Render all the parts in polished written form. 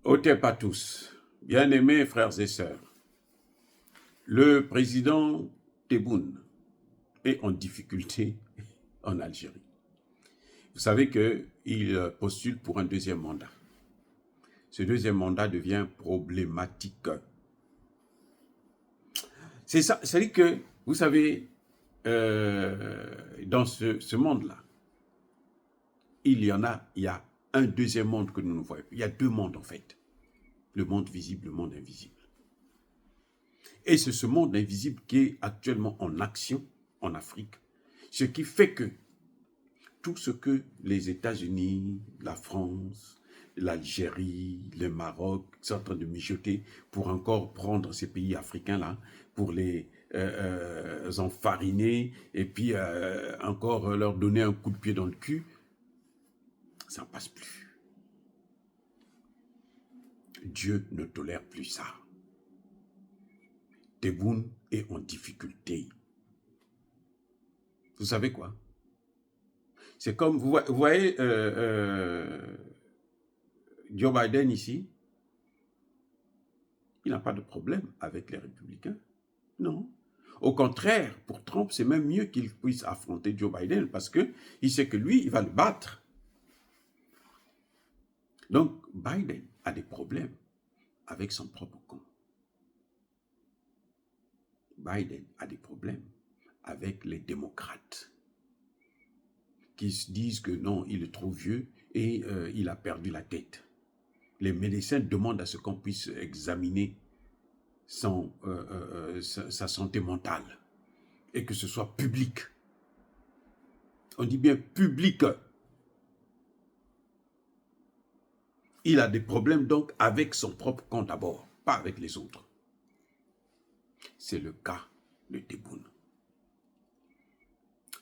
Otep à tous, bien-aimés frères et sœurs, le président Tebboune est en difficulté en Algérie. Vous savez qu'il postule pour un deuxième mandat. Ce deuxième mandat devient problématique. C'est ça, c'est-à-dire que, vous savez, dans ce monde-là, il y a un deuxième monde que nous ne voyons pas. Il y a deux mondes en fait. Le monde visible, le monde invisible. Et c'est ce monde invisible qui est actuellement en action en Afrique. Ce qui fait que tout ce que les États-Unis, la France, l'Algérie, le Maroc sont en train de mijoter pour encore prendre ces pays africains-là, pour les enfariner et puis encore leur donner un coup de pied dans le cul, ça ne passe plus. Dieu ne tolère plus ça. Tebboune est en difficulté. Vous savez quoi? C'est comme, vous voyez Joe Biden ici, il n'a pas de problème avec les républicains. Non. Au contraire, pour Trump, c'est même mieux qu'il puisse affronter Joe Biden parce qu'il sait que lui, il va le battre. Donc, Biden a des problèmes avec son propre camp. Biden a des problèmes avec les démocrates qui se disent que non, il est trop vieux et il a perdu la tête. Les médecins demandent à ce qu'on puisse examiner sa santé mentale et que ce soit public. On dit bien public. Il a des problèmes donc avec son propre camp d'abord, pas avec les autres. C'est le cas de Tebboune.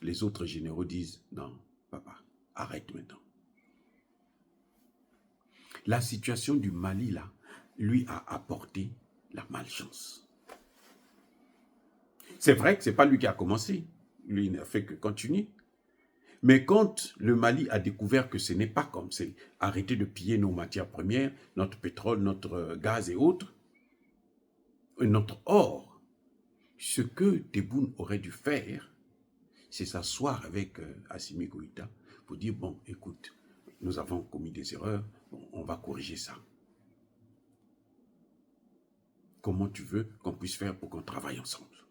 Les autres généraux disent non, papa, arrête maintenant. La situation du Mali, là, lui a apporté la malchance. C'est vrai que ce n'est pas lui qui a commencé. Lui, il n'a fait que continuer. Mais quand le Mali a découvert que ce n'est pas comme c'est arrêter de piller nos matières premières, notre pétrole, notre gaz et autres, notre or, ce que Tebboune aurait dû faire, c'est s'asseoir avec Assimi Goïta pour dire, bon, écoute, nous avons commis des erreurs, bon, on va corriger ça. Comment tu veux qu'on puisse faire pour qu'on travaille ensemble?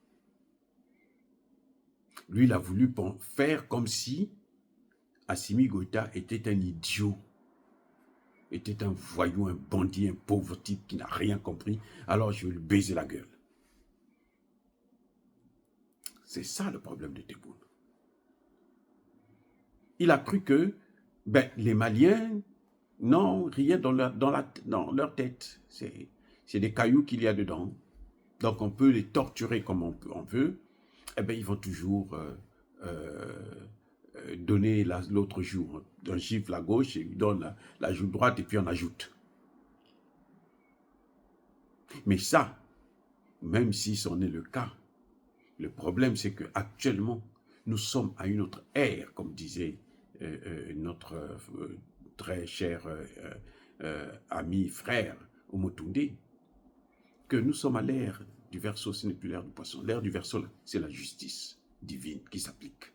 Lui, il a voulu faire comme si Assimi Goïta était un idiot, était un voyou, un bandit, un pauvre type qui n'a rien compris, alors je vais lui baiser la gueule. C'est ça le problème de Tebboune. Il a cru que les Maliens n'ont rien dans leur tête. C'est des cailloux qu'il y a dedans. Donc on peut les torturer comme on veut. Ils vont toujours donner l'autre joue. On gifle la gauche, et il donne la joue droite et puis on ajoute. Mais ça, même si c'en est le cas, le problème c'est qu'actuellement, nous sommes à une autre ère, comme disait notre très cher ami, frère Omotoundé, que nous sommes à l'ère du Verseau, ce n'est plus l'ère du Poisson. L'ère du Verseau, c'est la justice divine qui s'applique.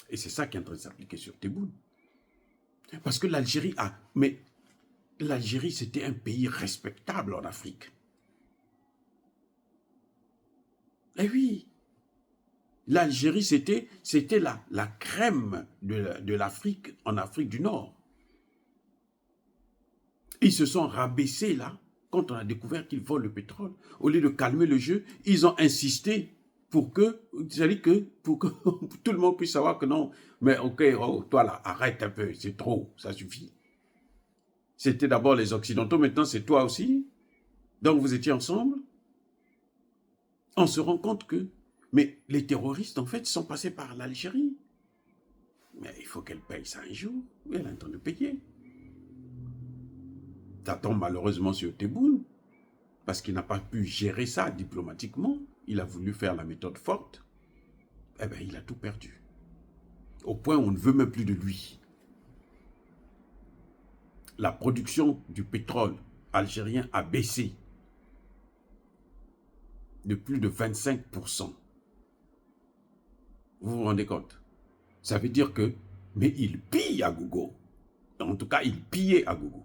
Et c'est ça qui est en train de s'appliquer sur Tebboune. Parce que l'Algérie mais l'Algérie, c'était un pays respectable en Afrique. Eh oui, l'Algérie, c'était la crème de l'Afrique, en Afrique du Nord. Ils se sont rabaissés là, quand on a découvert qu'ils volent le pétrole. Au lieu de calmer le jeu, ils ont insisté pour que tout le monde puisse savoir que non, mais ok, oh, toi là, arrête un peu, c'est trop, ça suffit. C'était d'abord les Occidentaux, maintenant c'est toi aussi. Donc vous étiez ensemble. On se rend compte que, mais les terroristes en fait sont passés par l'Algérie. Mais il faut qu'elle paye ça un jour, elle a le temps de payer. Ça tombe malheureusement sur Tebboune, parce qu'il n'a pas pu gérer ça diplomatiquement. Il a voulu faire la méthode forte. Il a tout perdu. Au point où on ne veut même plus de lui. La production du pétrole algérien a baissé de plus de 25%. Vous vous rendez compte? Ça veut dire que, mais il pille à gogo. En tout cas, il pillait à gogo.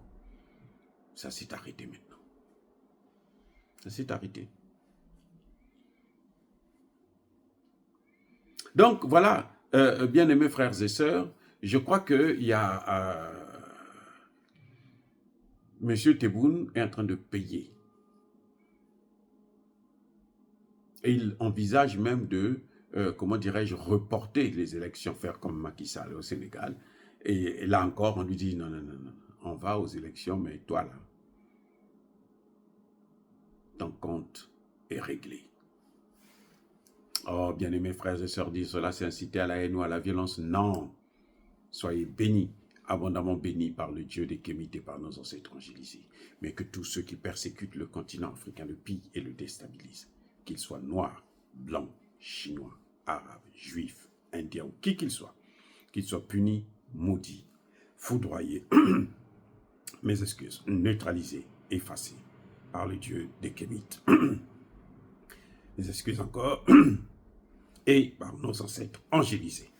Ça s'est arrêté maintenant. Ça s'est arrêté. Donc, voilà, bien-aimés frères et sœurs, je crois qu'il y a... Monsieur Tebboune est en train de payer. Et il envisage même de, comment dirais-je, reporter les élections, faire comme Macky Sall au Sénégal. Et là encore, on lui dit, non, non, non, non, on va aux élections, mais toi là, ton compte est réglé. Oh, bien-aimés frères et sœurs, dire cela, c'est inciter à la haine ou à la violence. Non, soyez bénis, abondamment bénis par le Dieu des Kémites et par nos ancêtres angélisés. Mais que tous ceux qui persécutent le continent africain le pillent et le déstabilisent, qu'ils soient noirs, blancs, chinois, arabes, juifs, indiens ou qui qu'ils soient punis, maudits, foudroyés, mes excuses, neutralisés, effacés par le Dieu des Kémites. Mes excuses encore, et par nos ancêtres angélisés.